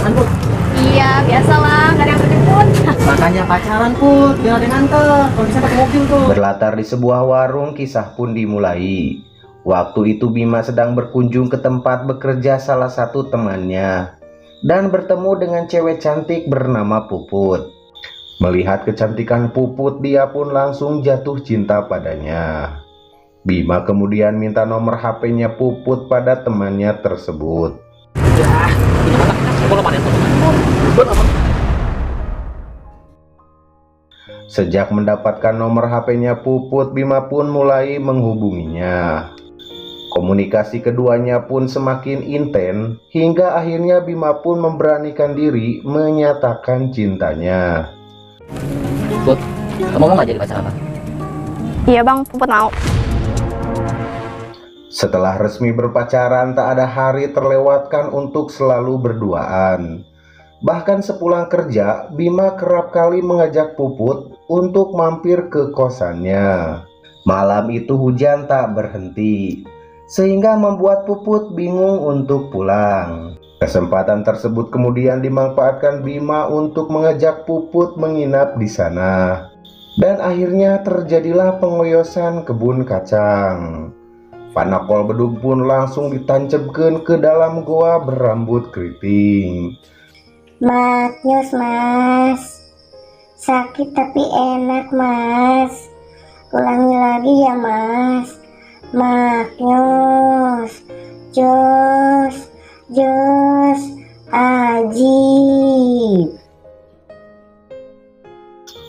pacaran, Put. Iya, biasalah, gak ada yang berjemput. Makanya pacaran, Put, biar ada yang nganter. Kalau bisa pakai mobil tuh. Berlatar di sebuah warung, kisah pun dimulai. Waktu itu Bima sedang berkunjung ke tempat bekerja salah satu temannya dan bertemu dengan cewek cantik bernama Puput. Melihat kecantikan Puput, dia pun langsung jatuh cinta padanya. Bima kemudian minta nomor HP-nya Puput pada temannya tersebut. Ya, ini otak kita sekolah panen tuh. Sejak mendapatkan nomor HP-nya Puput, Bima pun mulai menghubunginya. Komunikasi keduanya pun semakin intens hingga akhirnya Bima pun memberanikan diri menyatakan cintanya. Put, kamu mau nggak jadi pacar apa? Iya bang, Puput mau. Setelah resmi berpacaran, tak ada hari terlewatkan untuk selalu berduaan. Bahkan sepulang kerja, Bima kerap kali mengajak Puput untuk mampir ke kosannya. Malam itu hujan tak berhenti, sehingga membuat Puput bingung untuk pulang. Kesempatan tersebut kemudian dimanfaatkan Bima untuk mengajak Puput menginap di sana. Dan akhirnya terjadilah pengoyosan kebun kacang. Panakol bedug pun langsung ditancapkan ke dalam goa berambut keriting. Maknyus mas, sakit tapi enak mas, ulangi lagi ya mas. Maknyus, jos, ajib.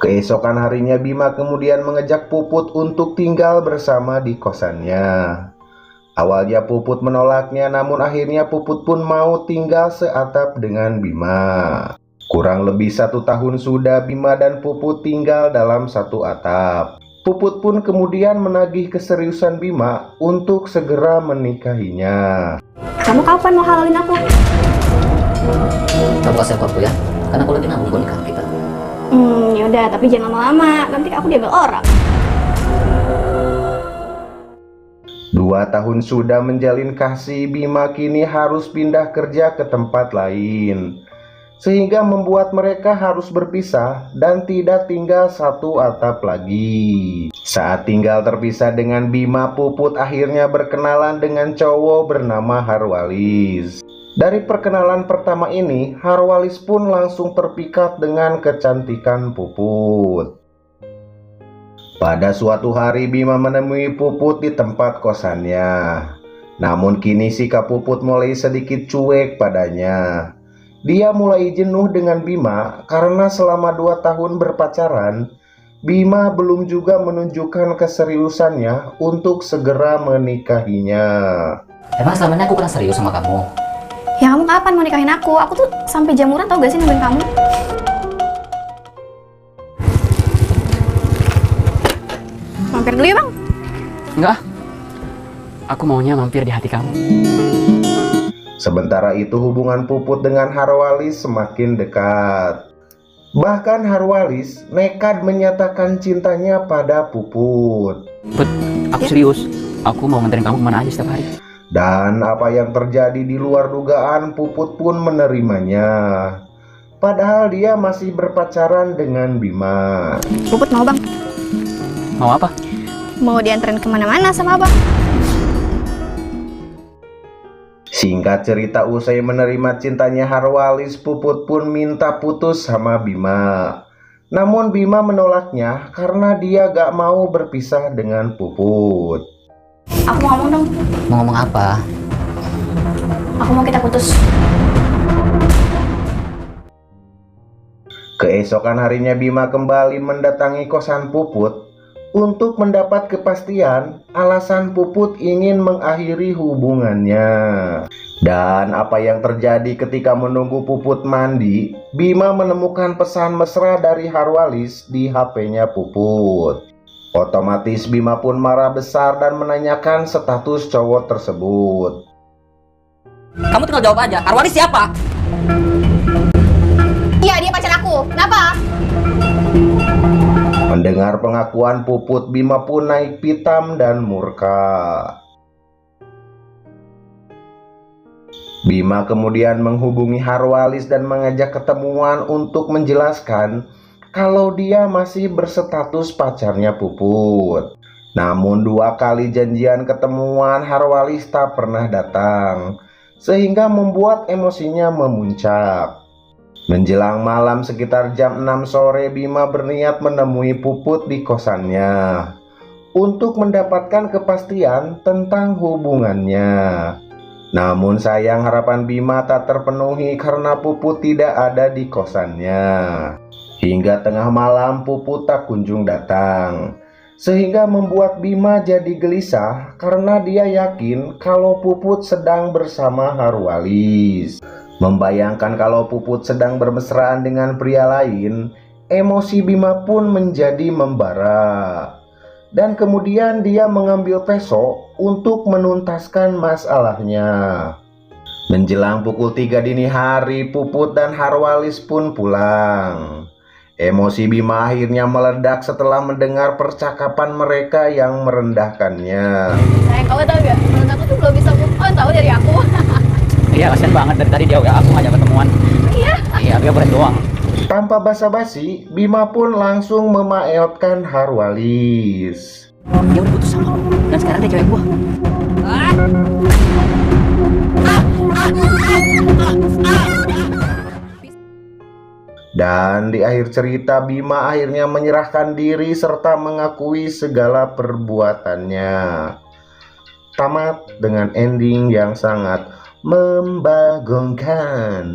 Keesokan harinya Bima kemudian mengajak Puput untuk tinggal bersama di kosannya. Awalnya Puput menolaknya, namun akhirnya Puput pun mau tinggal seatap dengan Bima. Kurang lebih 1 tahun sudah Bima dan Puput tinggal dalam satu atap. Puput pun kemudian menagih keseriusan Bima untuk segera menikahinya. Kamu kapan mau halalin aku? Kamu kasih aku ya, karena aku lagi nanggung buat nikah kita. Yaudah, tapi jangan lama-lama, nanti aku diambil orang. 2 tahun sudah menjalin kasih, Bima kini harus pindah kerja ke tempat lain, sehingga membuat mereka harus berpisah dan tidak tinggal satu atap lagi. Saat tinggal terpisah dengan Bima, Puput akhirnya berkenalan dengan cowok bernama Harwalis. Dari perkenalan pertama ini, Harwalis pun langsung terpikat dengan kecantikan Puput. Pada suatu hari Bima menemui Puput di tempat kosannya. Namun kini sikap Puput mulai sedikit cuek padanya. Dia mulai jenuh dengan Bima karena selama 2 tahun berpacaran, Bima belum juga menunjukkan keseriusannya untuk segera menikahinya. Emang selama ini aku kurang serius sama kamu? Ya kamu kapan mau nikahin aku? Aku tuh sampai jamuran tau gak sih nungguin kamu? Mampir dulu ya bang? Enggak, aku maunya mampir di hati kamu. Sementara itu hubungan Puput dengan Harwalis semakin dekat. Bahkan Harwalis nekat menyatakan cintanya pada Puput. Put, aku serius. Aku mau nganterin kamu kemana aja setiap hari. Dan apa yang terjadi di luar dugaan, Puput pun menerimanya. Padahal dia masih berpacaran dengan Bima. Puput mau bang? Mau apa? Mau dianterin kemana-mana sama abang. Singkat cerita, usai menerima cintanya Harwalis, Puput pun minta putus sama Bima. Namun Bima menolaknya karena dia gak mau berpisah dengan Puput. Aku mau ngomong dong. Mau ngomong apa? Aku mau kita putus. Keesokan harinya Bima kembali mendatangi kosan Puput untuk mendapat kepastian alasan Puput ingin mengakhiri hubungannya. Dan apa yang terjadi ketika menunggu Puput mandi, Bima menemukan pesan mesra dari Harwalis di HP-nya Puput. Otomatis Bima pun marah besar dan menanyakan status cowok tersebut. Kamu tinggal jawab aja, Harwalis siapa? Iya, dia pacar aku. Kenapa? Mendengar pengakuan Puput, Bima pun naik pitam dan murka. Bima kemudian menghubungi Harwalis dan mengajak ketemuan untuk menjelaskan kalau dia masih berstatus pacarnya Puput. Namun 2 kali janjian ketemuan Harwalis tak pernah datang, sehingga membuat emosinya memuncak. Menjelang malam sekitar jam 6 sore, Bima berniat menemui Puput di kosannya untuk mendapatkan kepastian tentang hubungannya. Namun sayang harapan Bima tak terpenuhi karena Puput tidak ada di kosannya. Hingga tengah malam Puput tak kunjung datang, sehingga membuat Bima jadi gelisah karena dia yakin kalau Puput sedang bersama Harwalis. Membayangkan kalau Puput sedang bermesraan dengan pria lain, emosi Bima pun menjadi membara. Dan kemudian dia mengambil pisau untuk menuntaskan masalahnya. Menjelang pukul 3 dini hari, Puput dan Harwalis pun pulang. Emosi Bima akhirnya meledak setelah mendengar percakapan mereka yang merendahkannya. Sayang, kamu tahu gak? Menurut aku tuh belum bisa move on tahu dari aku. Iya, kasihan banget dari tadi dia aku ngajak ketemuan. Iya. Iya, dia beres doang. Tanpa basa-basi, Bima pun langsung memaeotkan Harwalis. Dia udah putus sama aku dan sekarang dia cewek gua. Dan di akhir cerita, Bima akhirnya menyerahkan diri serta mengakui segala perbuatannya. Tamat dengan ending yang sangat membagongkan.